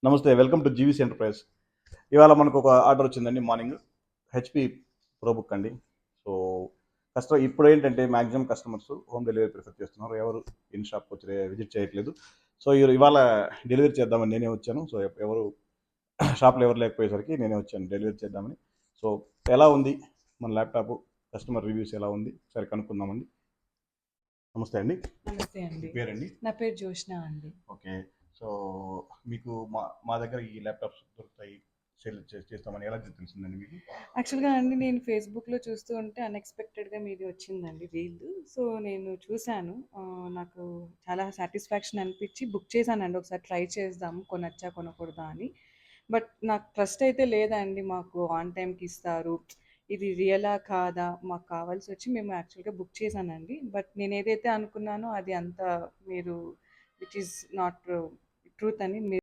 నమస్తే. Welcome to GVC enterprise. ఇవాళ మనకు ఒక ఆర్డర్ వచ్చిందండి మార్నింగ్. హెచ్‌పీ ప్రోబుక్ అండి. సో, ఇప్పుడేంటంటే maximum customers home delivery prefer చేస్తున్నారు. ఎవరు ఇన్ షాప్‌కి వచ్చి విజిట్ చేయట్లేదు. సో, ఇవాళ డెలివరీ చేద్దామని నేనే వచ్చాను. సో, ఎవరు షాప్‌లో ఎవరు లేకపోయేసరికి నేనే వచ్చాను డెలివరీ చేద్దామని. సో, ఎలా ఉంది మన ల్యాప్‌టాపు? కస్టమర్ రివ్యూస్ ఎలా ఉంది? ఒకసారి కనుక్కుందామండి. నమస్తే అండి. నమస్తే మీ అండి. పేరండి? నా పేరు జోష్న అండి. ఓకే. సో, మీకు మా దగ్గర ఈ ల్యాప్‌టాప్స్ దొరుకుతాయి. సేల్ చేస్తామని ఎలా తెలిసిందండి మీకు? యాక్చువల్‌గా అండి నేను ఫేస్‌బుక్‌లో చూస్తూ ఉంటే అన్‌ఎక్స్‌పెక్టెడ్‌గా మీది వచ్చిందండి రీల్. సో, నేను చూసాను. నాకు చాలా సాటిస్ఫాక్షన్ అనిపించి బుక్ చేశానండి. ఒకసారి ట్రై చేద్దాం కొనొచ్చా, కొనకూడదా అని. బట్ నాకు ట్రస్ట్ అయితే లేదండి. మాకు ఆన్ టైమ్‌కి ఇస్తారు. ఇది రియలా కాదా? మాకు కావాల్సొచ్చి మేము యాక్చువల్‌గా బుక్ చేశానండి. బట్ నేనేదైతే అనుకున్నానో అది అంతా మీరు విచ్ ఈస్ నాట్ ట్రూత్ అని